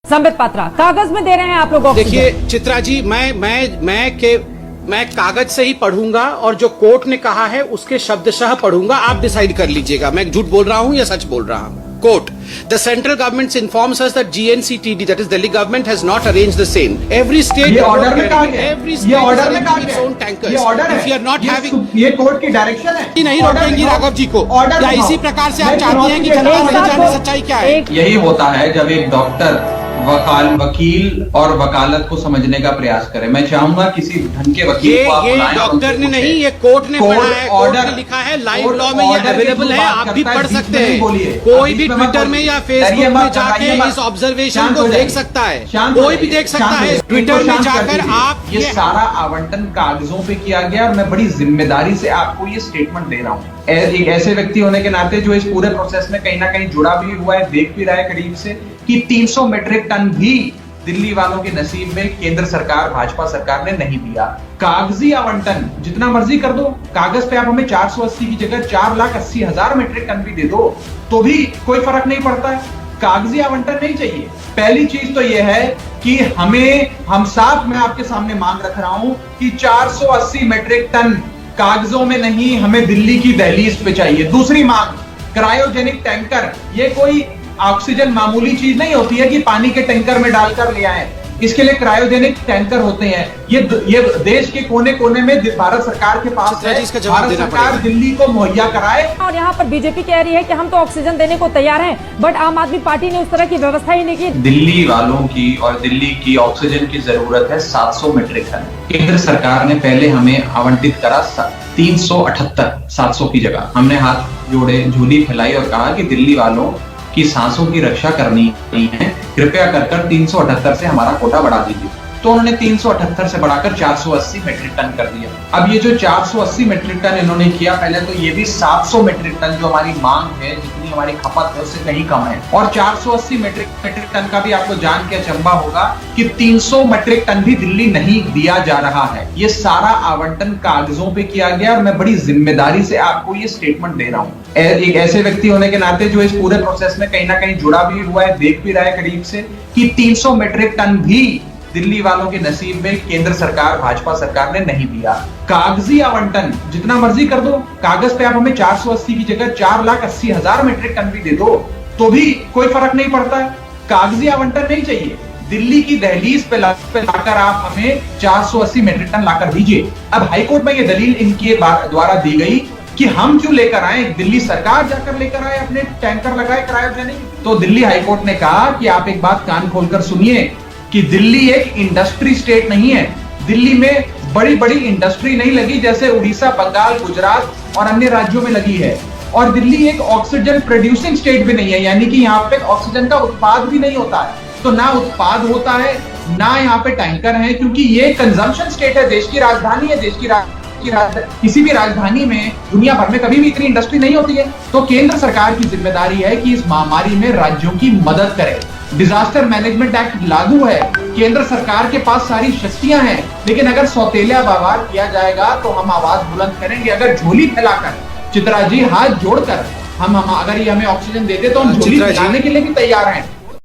संबित पात्रा कागज में दे रहे हैं आप लोग ऑक्सीजन। देखिए चित्रा जी, मैं कागज से ही पढ़ूंगा और जो कोर्ट ने कहा है उसके शब्दशः पढ़ूंगा। आप डिसाइड कर लीजिएगा मैं झूठ बोल रहा हूं या सच बोल रहा हूं। Quote, the central government informs us that GNCTD, that is Delhi government, has not arranged the same. Every state, ये ऑर्डर में कहा गया, every state ये ऑर्डर में is कहा having its गया, own tankers. ये ऑर्डर है, If you are not having, ये कोर्ट की डायरेक्शन है। नहीं रोकेंगी राघव जी को, या इसी प्रकार से आप चाहती हैं कि जनता नहीं जाने सच्चाई क्या है? यही होता है जब एक डॉक्टर वकील और वकालत को समझने का प्रयास करे। मैं चाहूंगा किसी ढंग के वकील को आप बुलाएं। डॉक्टर ने नहीं, ये कोर्ट ने पढ़ा है, कोर्ट ने लिखा है, लाइव लॉ में ये अवेलेबल है, आप भी पढ़ सकते हैं। कोई भी ट्विटर में या फेसबुक में जाके इस ऑब्जर्वेशन को देख सकता है, कोई भी देख सकता है। ट्विटर में जाकर आप ये सारा आवंटन कागजों पे किया गया और मैं बड़ी जिम्मेदारी से आपको ये स्टेटमेंट दे रहा हूँ एक ऐसे व्यक्ति होने के नाते जो इस पूरे प्रोसेस में कहीं ना कहीं जुड़ा भी हुआ है, देख भी रहा है करीब से कि 300 मीट्रिक टन भी दिल्ली वालों के नसीब में केंद्र सरकार, भाजपा सरकार ने नहीं दिया। कागजी आवंटन जितना मर्जी कर दो, कागज पे आप हमें 480 की जगह 4,80,000 मीट्रिक टन भी दे दो तो भी कोई फर्क नहीं पड़ता है। कागजी आवंटन नहीं चाहिए। पहली चीज तो यह है कि हम साफ, मैं आपके सामने मांग रख रहा हूं कि 480 मीट्रिक टन कागजों में नहीं, हमें दिल्ली की दहलीज पे चाहिए। दूसरी मांग, क्रायोजेनिक टैंकर। ये कोई ऑक्सीजन मामूली चीज नहीं होती है कि पानी के टैंकर में डालकर ले आए। इसके लिए क्रायोजेनिक टैंकर होते हैं। ये देश के कोने कोने में भारत सरकार के पास है। भारत सरकार दिल्ली को मुहैया कराए। और यहाँ पर बीजेपी कह रही है कि हम तो ऑक्सीजन देने को तैयार हैं, बट आम आदमी पार्टी ने उस तरह की व्यवस्था ही नहीं की। दिल्ली वालों की और दिल्ली की ऑक्सीजन की जरूरत है 700 मीट्रिक टन। केंद्र सरकार ने पहले हमें आवंटित करा 378, 700 की जगह। हमने हाथ जोड़े, झोली फैलाई और कहा कि दिल्ली वालों की सांसों की रक्षा करनी है, कृपया कर 378 से हमारा कोटा बढ़ा दीजिए। तो उन्होंने 378 से बढ़ाकर 480 मीट्रिक टन कर दिया। अब ये जो 480 मीट्रिक टन इन्होंने किया, पहले तो ये भी 700 मीट्रिक टन जो हमारी मांग है, जितनी हमारी खपत है उससे कहीं कम है। और 480 मीट्रिक टन का भी आपको जान के अचंभा होगा कि 300 मीट्रिक टन भी दिल्ली नहीं दिया जा रहा है। ये सारा आवंटन कागजों पे किया गया और मैं बड़ी जिम्मेदारी से आपको ये स्टेटमेंट दे रहा हूँ एक ऐसे व्यक्ति होने के नाते जो इस पूरे प्रोसेस में कहीं ना कहीं जुड़ा भी हुआ है, देख भी रहा है करीब से कि 300 मीट्रिक टन भी दिल्ली वालों के नसीब में केंद्र सरकार, भाजपा सरकार ने नहीं दिया। कागजी आवंटन जितना मर्जी कर दो, कागज पे आप हमें 480 की जगह 4,80,000 मीट्रिक टन भी दे दो तो भी कोई फर्क नहीं पड़ता है। कागजी आवंटन नहीं चाहिए। दिल्ली की दहलीज पे लाकर आप हमें 480 मीट्रिक टन लाकर दीजिए। अब हाईकोर्ट में ये दलील इनके द्वारा दी गई कि हम क्यों लेकर आए, दिल्ली सरकार जाकर लेकर आए, अपने टैंकर लगाए क्रायोजेनिक। तो दिल्ली हाईकोर्ट ने कहा कि आप एक बात कान खोलकर सुनिए कि दिल्ली एक इंडस्ट्री स्टेट नहीं है। दिल्ली में बड़ी बड़ी इंडस्ट्री नहीं लगी जैसे उड़ीसा, बंगाल, गुजरात और अन्य राज्यों में लगी है। और दिल्ली एक ऑक्सीजन प्रोड्यूसिंग स्टेट भी नहीं है, यानी कि यहाँ पे ऑक्सीजन का उत्पाद भी नहीं होता है। तो ना उत्पाद होता है, ना यहाँ पे टैंकर है, क्योंकि ये कंजम्पशन स्टेट है, देश की राजधानी है। किसी भी राजधानी में दुनिया भर में कभी भी इतनी इंडस्ट्री नहीं होती है। तो केंद्र सरकार की जिम्मेदारी है कि इस महामारी में राज्यों की मदद करे। डिजास्टर मैनेजमेंट एक्ट लागू है, केंद्र सरकार के पास सारी शक्तियां हैं, लेकिन अगर सौतेला व्यवहार किया जाएगा तो हम आवाज बुलंद करेंगे। अगर झोली फैलाकर, चित्रा जी, हाथ जोड़कर हम अगर ये हमें ऑक्सीजन देते तो हम झोली फैलाने के लिए भी तैयार हैं।